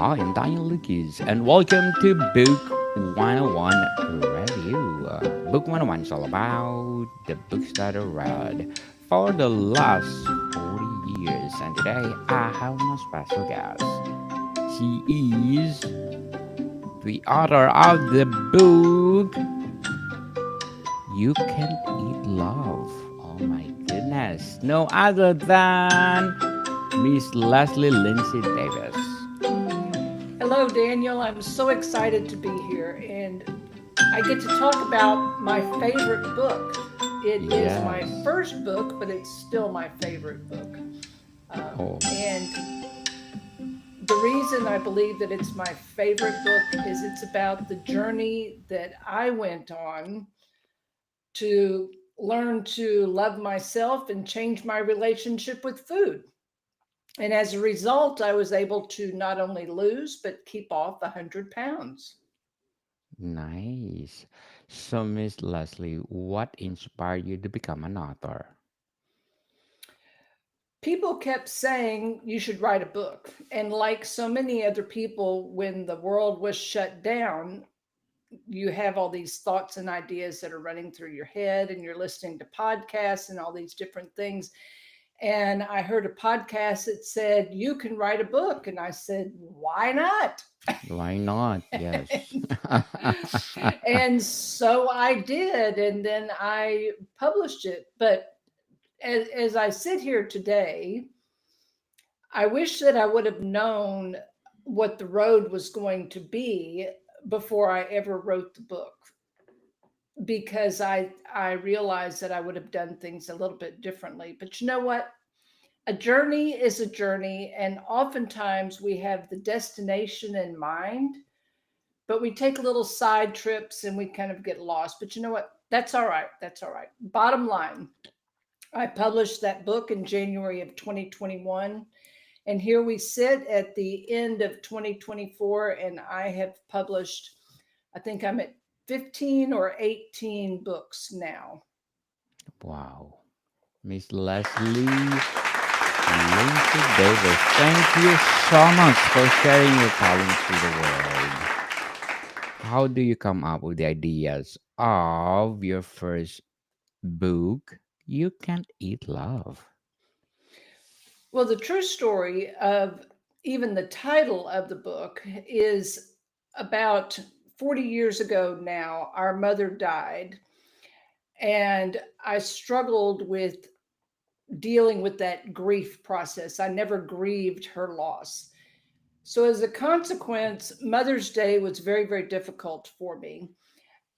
I am Daniel Lucas, and welcome to Book 101 Review. Book 101 is all about the books that I read for the last 40 years, and today I have my special guest. She is the author of the book You Can't Eat Love. Oh my goodness, no other than Miss Leslie Lindsay Davis. Hello, Daniel. I'm so excited to be here and I get to talk about my favorite book. It is my Yes. first book, but it's still my favorite book. Oh. And the reason I believe that it's my favorite book is it's about the journey that I went on to learn to love myself and change my relationship with food. And as a result, I was able to not only lose, but keep off 100 pounds. Nice. So, Miss Leslie, what inspired you to become an author? People kept saying you should write a book. And like so many other people, when the world was shut down, you have all these thoughts and ideas that are running through your head, and you're listening to podcasts and all these different things. And I heard a podcast that said, you can write a book. And I said, why not? Why not? Yes. and, and so I did. And then I published it. But as I sit here today, I wish that I would have known what the road was going to be before I ever wrote the book, because I realized that I would have done things a little bit differently. But you know what? A journey is a journey, and oftentimes we have the destination in mind, but we take little side trips and we kind of get lost. But you know what? That's all right. That's all right. Bottom line, I published that book in January of 2021. And here we sit at the end of 2024, and I have published, I think I'm at 15 or 18 books now. Wow. Miss Leslie Lindsay Davis, thank you so much for sharing your talents with the world. How do you come up with the ideas of your first book, You Can't Eat Love? Well, the true story of even the title of the book is about 40 years ago now. Our mother died, and I struggled with dealing with that grief process. I never grieved her loss. So, as a consequence, Mother's Day was very, very difficult for me.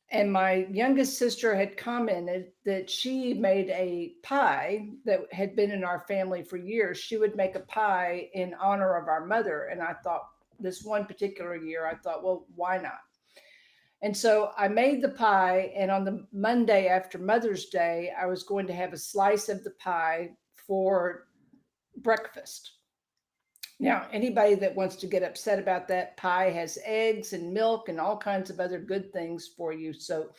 And my youngest sister had commented that she made a pie that had been in our family for years. She would make a pie in honor of our mother. And I thought, this one particular year, I thought, well, why not? And so I made the pie. And on the Monday after Mother's Day, I was going to have a slice of the pie for breakfast. Now, anybody that wants to get upset about that, pie has eggs and milk and all kinds of other good things for you. So,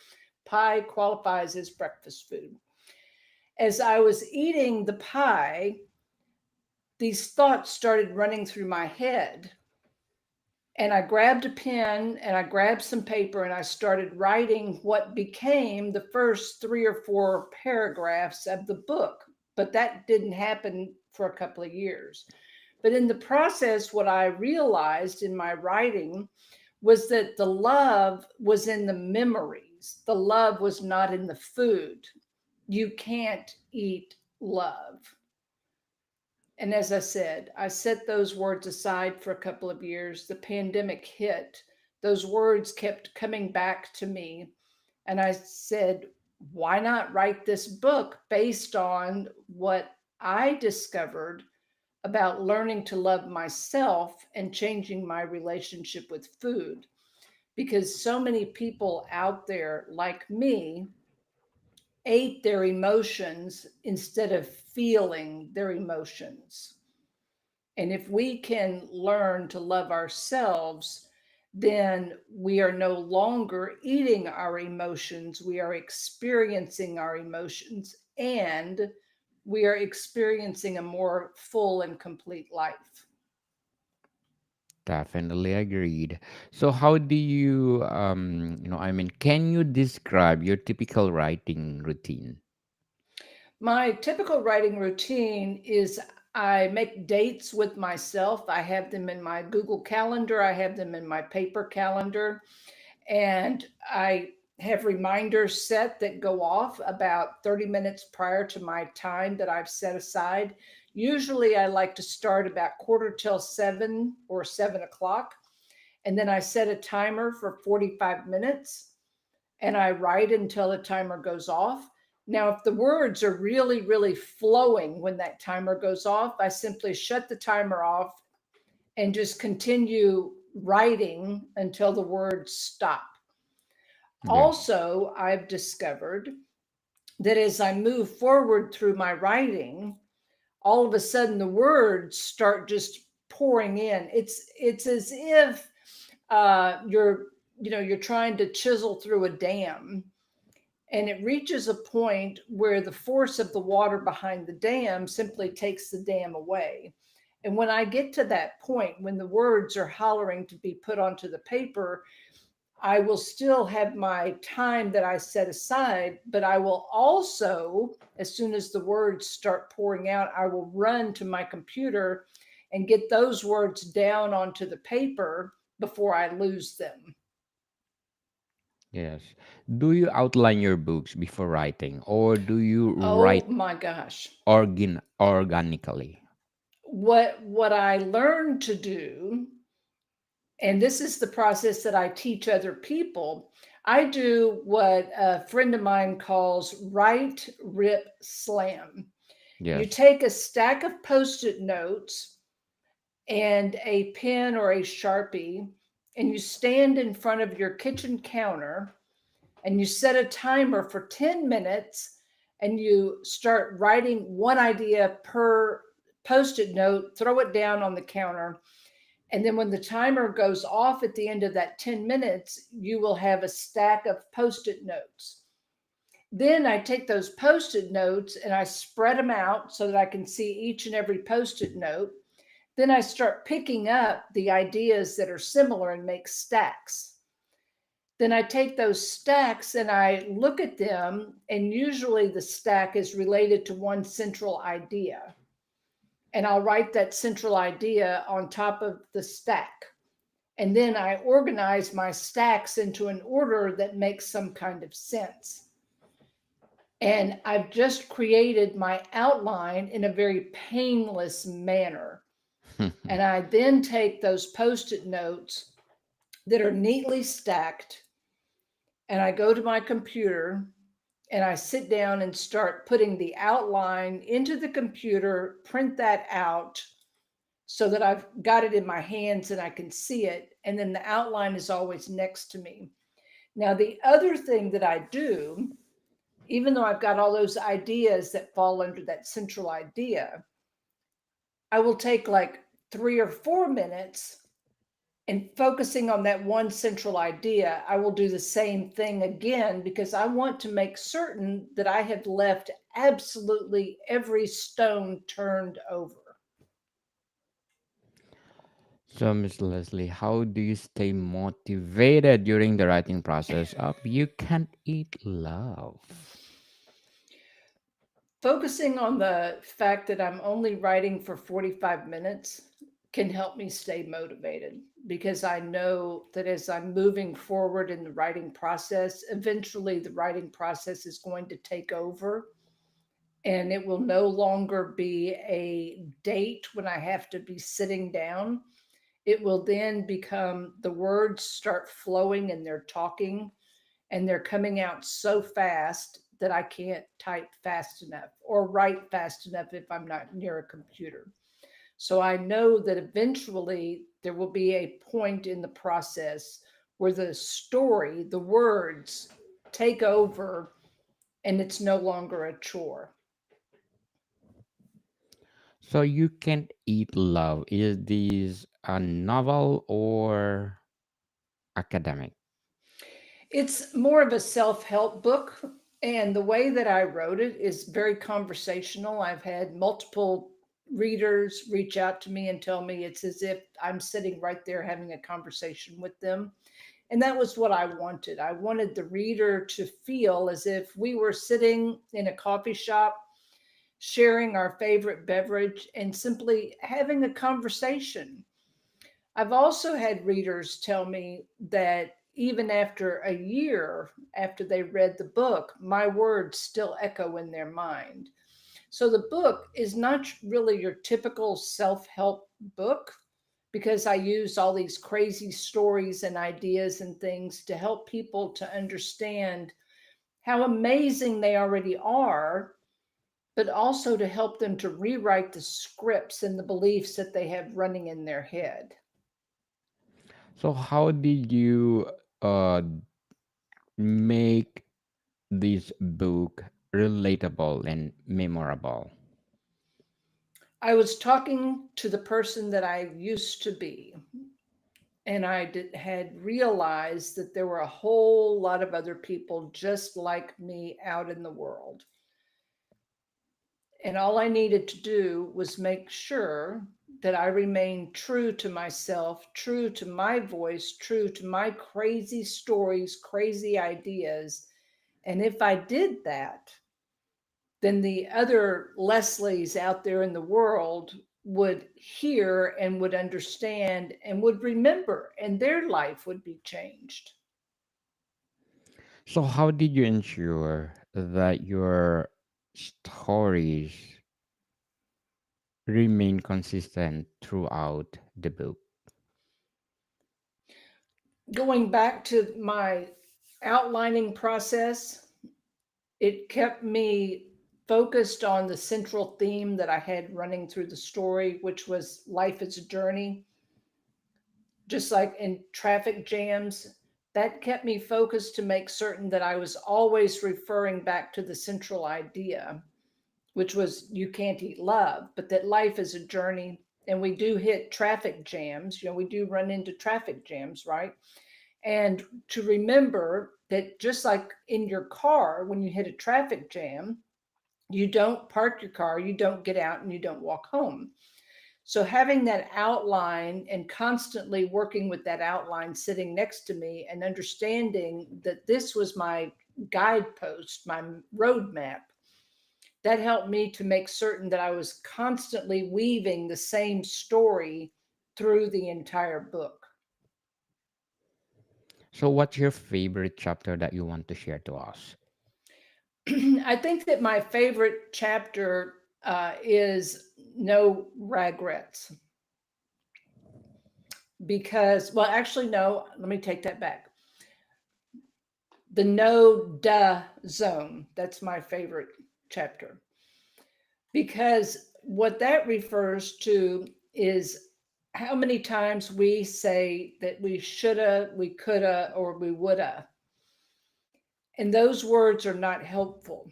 pie qualifies as breakfast food. As I was eating the pie, these thoughts started running through my head. And I grabbed a pen and I grabbed some paper and I started writing what became the first three or four paragraphs of the book. But that didn't happen for a couple of years. But in the process, what I realized in my writing was that the love was in the memories. The love was not in the food. You can't eat love. And as I said, I set those words aside for a couple of years. The pandemic hit. Those words kept coming back to me. And I said, why not write this book based on what I discovered about learning to love myself and changing my relationship with food? Because so many people out there, like me, ate their emotions instead of feeling their emotions. And if we can learn to love ourselves, then we are no longer eating our emotions. We are experiencing our emotions, and we are experiencing a more full and complete life. Definitely agreed. So how do you can you describe your typical writing routine? My typical writing routine is I make dates with myself. I have them in my Google Calendar, I have them in my paper calendar, and I have reminders set that go off about 30 minutes prior to my time that I've set aside. Usually, I like to start about quarter till 7 or 7 o'clock, and then I set a timer for 45 minutes and I write until the timer goes off. Now, if the words are really, really flowing when that timer goes off, I simply shut the timer off and just continue writing until the words stop. Yes. Also, I've discovered that as I move forward through my writing, all of a sudden the words start just pouring in. It's as if you're you're trying to chisel through a dam, and it reaches a point where the force of the water behind the dam simply takes the dam away. And when I get to that point, when the words are hollering to be put onto the paper, I will still have my time that I set aside, but I will also, as soon as the words start pouring out, I will run to my computer and get those words down onto the paper before I lose them. Yes. Do you outline your books before writing, or do you Oh write my gosh. organically? What I learned to do, and this is the process that I teach other people, I do what a friend of mine calls write, rip, slam. You Yes. take a stack of post-it notes and a pen or a Sharpie, and you stand in front of your kitchen counter and you set a timer for 10 minutes and you start writing one idea per post-it note, throw it down on the counter. And then when the timer goes off at the end of that 10 minutes, you will have a stack of post-it notes. Then I take those post-it notes and I spread them out so that I can see each and every post-it note. Then I start picking up the ideas that are similar and make stacks. Then I take those stacks and I look at them, and usually the stack is related to one central idea. And I'll write that central idea on top of the stack. And then I organize my stacks into an order that makes some kind of sense. And I've just created my outline in a very painless manner. And I then take those post it notes that are neatly stacked and I go to my computer and I sit down and start putting the outline into the computer, print that out so that I've got it in my hands and I can see it. And then the outline is always next to me. Now, the other thing that I do, even though I've got all those ideas that fall under that central idea, I will take like 3 or 4 minutes and focusing on that one central idea. I will do the same thing again because I want to make certain that I have left absolutely every stone turned over. So, Miss Leslie, how do you stay motivated during the writing process of You Can't Eat Love? Focusing on the fact that I'm only writing for 45 minutes can help me stay motivated because I know that as I'm moving forward in the writing process, eventually the writing process is going to take over and it will no longer be a date when I have to be sitting down. It will then become the words start flowing and they're talking and they're coming out so fast that I can't type fast enough or write fast enough if I'm not near a computer. So I know that eventually there will be a point in the process where the story, the words take over and it's no longer a chore. So, You Can't Eat Love, is this a novel or academic? It's more of a self help book. And the way that I wrote it is very conversational. I've had multiple readers reach out to me and tell me it's as if I'm sitting right there having a conversation with them. And that was what I wanted. I wanted the reader to feel as if we were sitting in a coffee shop, sharing our favorite beverage, and simply having a conversation. I've also had readers tell me that even after a year after they read the book, my words still echo in their mind. So the book is not really your typical self help book because I use all these crazy stories and ideas and things to help people to understand how amazing they already are, but also to help them to rewrite the scripts and the beliefs that they have running in their head. So how did you uh make this book relatable and memorable? I was talking to the person that I used to be, and had realized that there were a whole lot of other people just like me out in the world. And all I needed to do was make sure that I remained true to myself, true to my voice, true to my crazy stories, crazy ideas. And if I did that, then the other Leslies out there in the world would hear and would understand and would remember, and their life would be changed. So how did you ensure that your stories remain consistent throughout the book? Going back to my outlining process, it kept me focused on the central theme that I had running through the story, which was life is a journey. Just like in traffic jams, that kept me focused to make certain that I was always referring back to the central idea, which was you can't eat love, but that life is a journey. And we do hit traffic jams, we do run into traffic jams, right? And to remember that just like in your car, when you hit a traffic jam, you don't park your car, you don't get out, and you don't walk home. So having that outline and constantly working with that outline sitting next to me and understanding that this was my guidepost, my roadmap, that helped me to make certain that I was constantly weaving the same story through the entire book. So what's your favorite chapter that you want to share to us? I think that my favorite chapter is No Regrets because, well, actually, no, let me take that back. The No Duh Zone. That's my favorite chapter because what that refers to is how many times we say that we shoulda, we coulda, or we woulda. And those words are not helpful.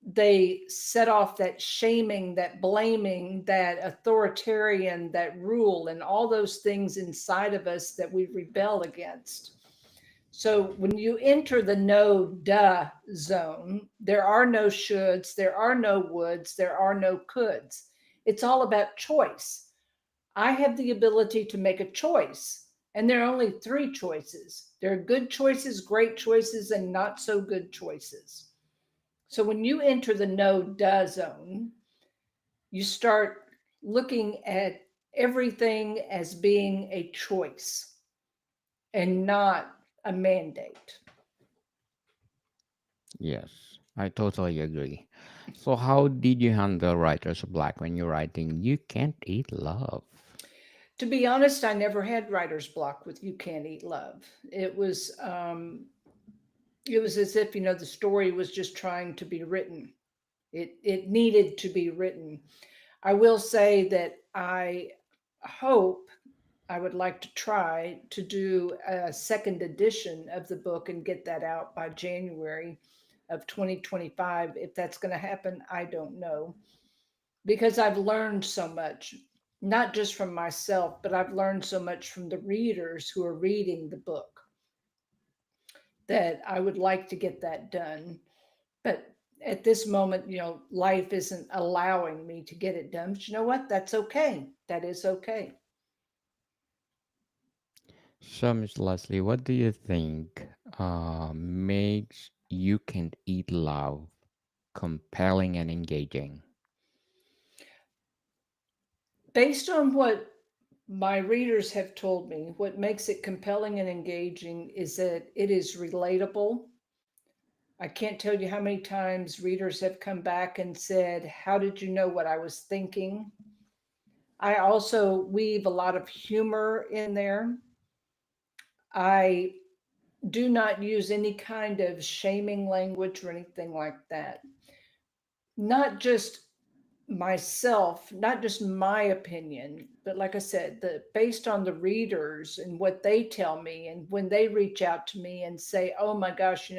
They set off that shaming, that blaming, that authoritarian, that rule, and all those things inside of us that we rebel against. So when you enter the no duh zone, there are no shoulds, there are no woulds, there are no coulds. It's all about choice. I have the ability to make a choice, and there are only three choices. There are good choices, great choices, and not so good choices. So when you enter the no duh zone, you start looking at everything as being a choice and not a mandate. Yes, I totally agree. So how did you handle writer's block when you're writing You Can't Eat Love? To be honest, I never had writer's block with You Can't Eat Love. It was as if, the story was just trying to be written. It needed to be written. I will say that I hope I would like to try to do a second edition of the book and get that out by January of 2025. If that's going to happen, I don't know. Because I've learned so much, not just from myself, but I've learned so much from the readers who are reading the book that I would like to get that done. But at this moment, life isn't allowing me to get it done. But you know what? That's okay. That is okay. So, Miss Leslie, what do you think makes You Can't Eat Love compelling and engaging? Based on what my readers have told me, what makes it compelling and engaging is that it is relatable. I can't tell you how many times readers have come back and said, "How did you know what I was thinking?" I also weave a lot of humor in there. I do not use any kind of shaming language or anything like that. Not just myself, not just my opinion, but like I said, based on the readers and what they tell me, and when they reach out to me and say, "Oh my gosh,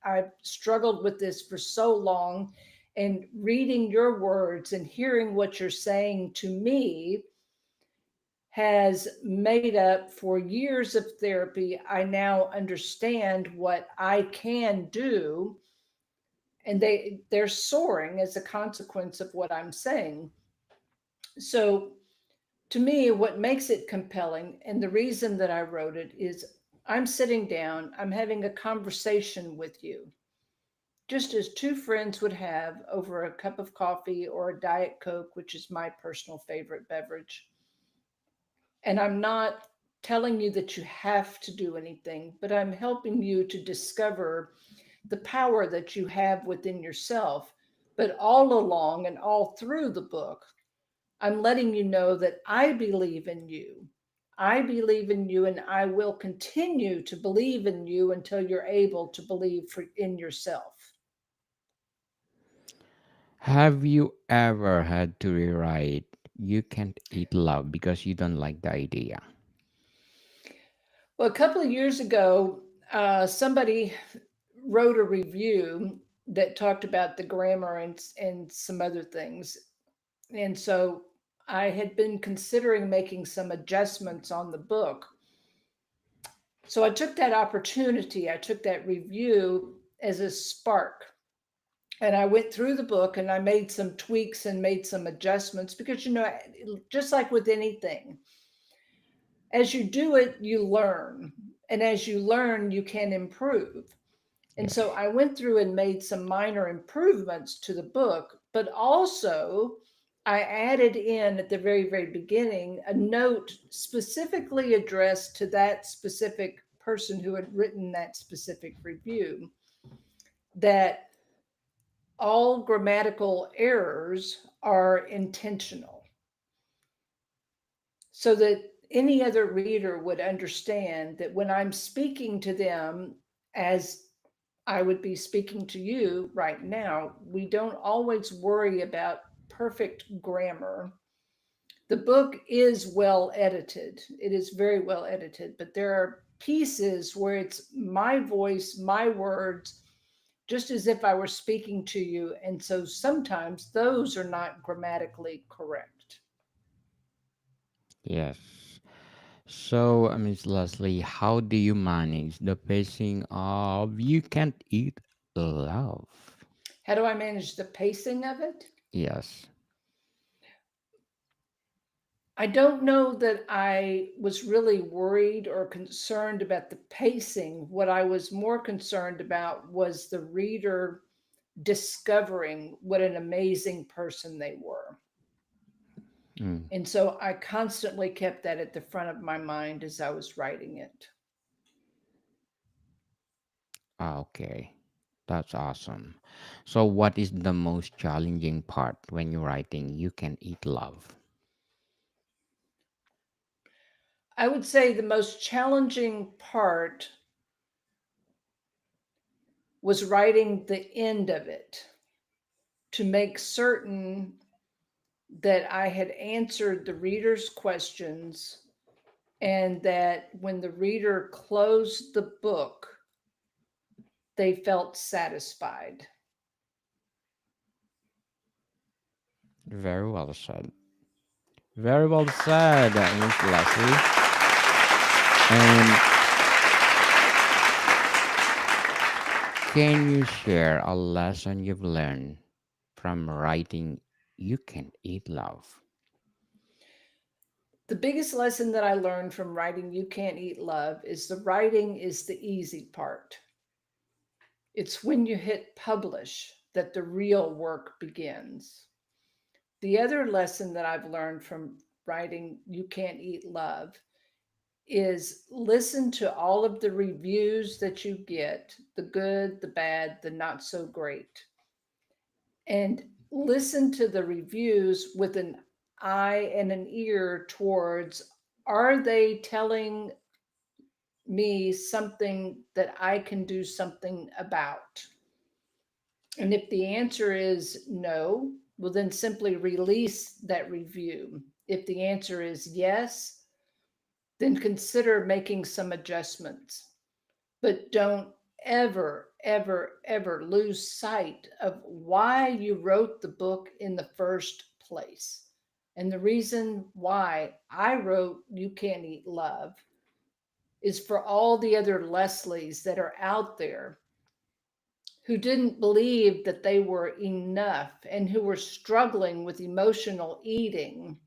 I've struggled with this for so long," and reading your words and hearing what you're saying to me has made up for years of therapy. I now understand what I can do, and they're soaring as a consequence of what I'm saying. So to me, what makes it compelling, and the reason that I wrote it, is I'm sitting down, I'm having a conversation with you, just as two friends would have over a cup of coffee or a Diet Coke, which is my personal favorite beverage. And I'm not telling you that you have to do anything, but I'm helping you to discover the power that you have within yourself. But all along and all through the book, I'm letting you know that I believe in you. I believe in you, and I will continue to believe in you until you're able to believe in yourself. Have you ever had to rewrite You Can't Eat Love because you don't like the idea? Well, a couple of years ago, somebody wrote a review that talked about the grammar and some other things. And so I had been considering making some adjustments on the book. So I took that opportunity, I took that review as a spark. And I went through the book and I made some tweaks and made some adjustments because, just like with anything, as you do it, you learn. And as you learn, you can improve. And Yes. so I went through and made some minor improvements to the book, but also I added in at the very, very beginning a note specifically addressed to that specific person who had written that specific review, that all grammatical errors are intentional, so that any other reader would understand that when I'm speaking to them, as I would be speaking to you right now, we don't always worry about perfect grammar. The book is well edited, it is very well edited, but there are pieces where it's my voice, my words, just as if I were speaking to you. And so sometimes those are not grammatically correct. Yes. So, Miss Leslie, how do you manage the pacing of You Can't Eat Love? How do I manage the pacing of it? Yes. I don't know that I was really worried or concerned about the pacing. What I was more concerned about was the reader discovering what an amazing person they were. Mm, And so I constantly kept that at the front of my mind as I was writing it. okay. That's awesome. So, what is the most challenging part when you're writing You Can Eat Love? I would say the most challenging part was writing the end of it, to make certain that I had answered the reader's questions, and that when the reader closed the book, they felt satisfied. Very well said. Very well said, Miss Leslie. And can you share a lesson you've learned from writing You Can Eat Love? The biggest lesson that I learned from writing You Can't Eat Love is the writing is the easy part. It's when you hit publish that the real work begins. The other lesson that I've learned from writing You Can't Eat Love is listen to all of the reviews that you get, the good, the bad, the not so great, and listen to the reviews with an eye and an ear towards, are they telling me something that I can do something about? And if the answer is no, well, then simply release that review. If the answer is yes, then consider making some adjustments. But don't ever, ever, ever lose sight of why you wrote the book in the first place. And the reason why I wrote You Can't Eat Love is for all the other Leslies that are out there who didn't believe that they were enough and who were struggling with emotional eating.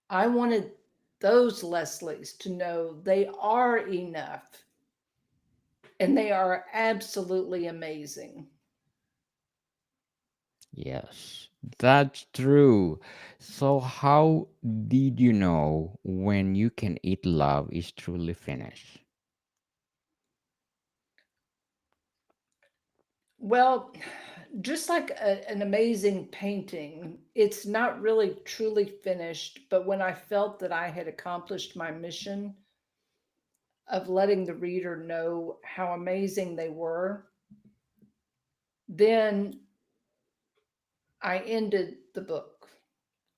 I wanted those Leslies to know they are enough and they are absolutely amazing. Yes, that's true. So, how did you know when You Can Eat Love is truly finished? Well, just like an amazing painting, it's not really truly finished, but when I felt that I had accomplished my mission of letting the reader know how amazing they were, then I ended the book.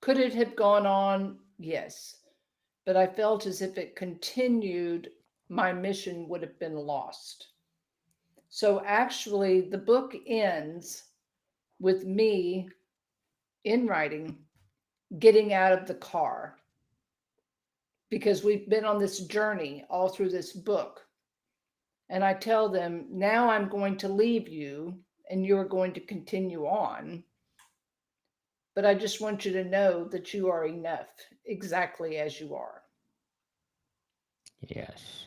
Could it have gone on? Yes. But I felt as if it continued, my mission would have been lost. So actually, the book ends with me in writing getting out of the car because we've been on this journey all through this book. And I tell them, now I'm going to leave you and you're going to continue on. But I just want you to know that you are enough exactly as you are. Yes.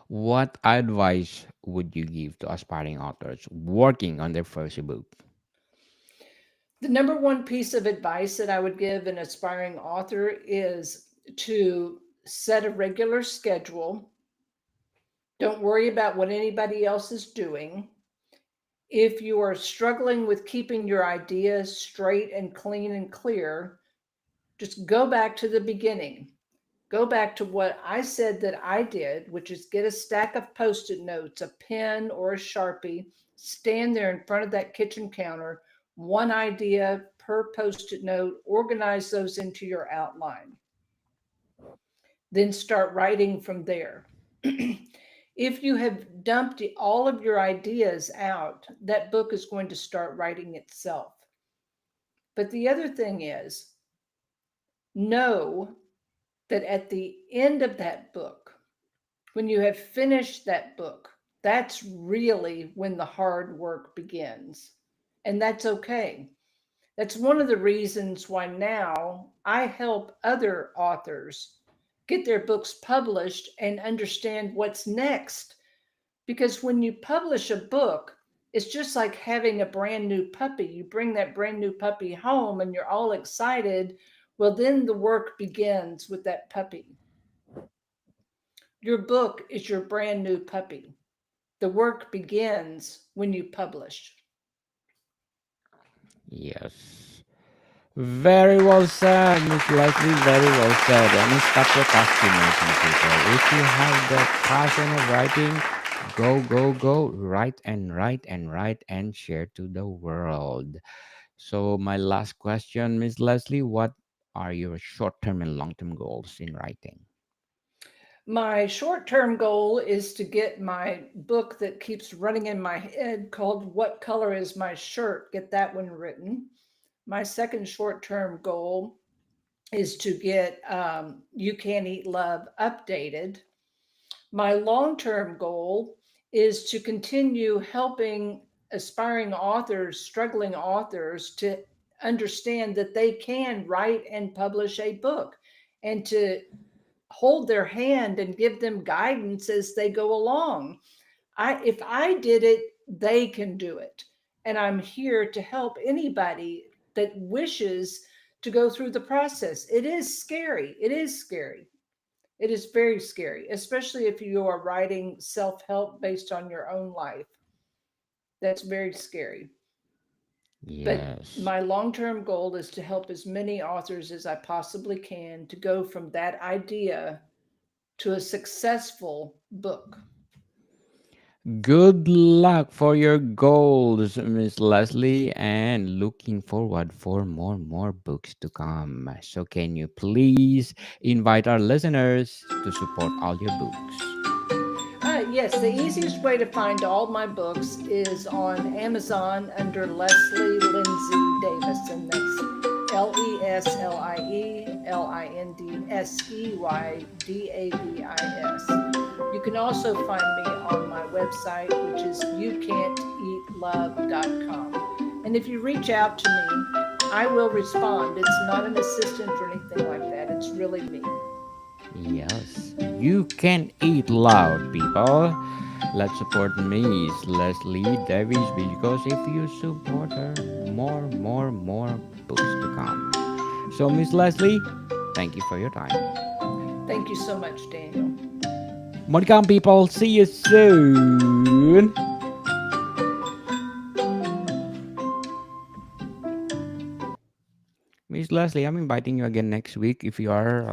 What advice would you give to aspiring authors working on their first book? The number one piece of advice that I would give an aspiring author is to set a regular schedule. Don't worry about what anybody else is doing. If you are struggling with keeping your ideas straight and clean and clear, just go back to the beginning. Go back to what I said that I did, which is get a stack of post it notes, a pen or a Sharpie, stand there in front of that kitchen counter, one idea per post it note, organize those into your outline. Then start writing from there. If you have dumped all of your ideas out, that book is going to start writing itself. But the other thing is, know that at the end of that book, when you have finished that book, that's really when the hard work begins. And that's okay. That's one of the reasons why now I help other authors get their books published and understand what's next. Because when you publish a book, it's just like having a brand new puppy. You bring that brand new puppy home and you're all excited. Well, then the work begins with that puppy. Your book is your brand new puppy. The work begins when you publish. Yes. Very well said, Miss Leslie. Very well said. And stop procrastinating, people. If you have the passion of writing, go, go, go. Write and write and write and share to the world. So, my last question, Miss Leslie, what are your short term and long term goals in writing? My short term goal is to get my book that keeps running in my head called What Color Is My Shirt? Get that one written. My second short term goal is to get You Can't Eat Love updated. My long term goal is to continue helping aspiring authors, struggling authors to understand that they can write and publish a book, and to hold their hand and give them guidance as they go along. If I did it, they can do it. And I'm here to help anybody that wishes to go through the process. It is scary. It is scary. It is very scary, especially if you are writing self-help based on your own life. That's very scary. But Yes. my long-term goal is to help as many authors as I possibly can to go from that idea to a successful book. Good luck for your goals, Miss Leslie, and looking forward for more books to come. So can you please invite our listeners to support all your books? Yes, the easiest way to find all my books is on Amazon under Leslie Lindsay Davis, and that's LesliLindseyDavis. You can also find me on my website, which is youcan'teatlove.com. And if you reach out to me, I will respond. It's not an assistant or anything like that. It's really me. Yes, you can eat loud, people. Let's support Miss Leslie Davis because if you support her, more books to come. So, Miss Leslie, thank you for your time. Thank you so much, Daniel. More to come, people. See you soon. Miss Leslie, I'm inviting you again next week if you are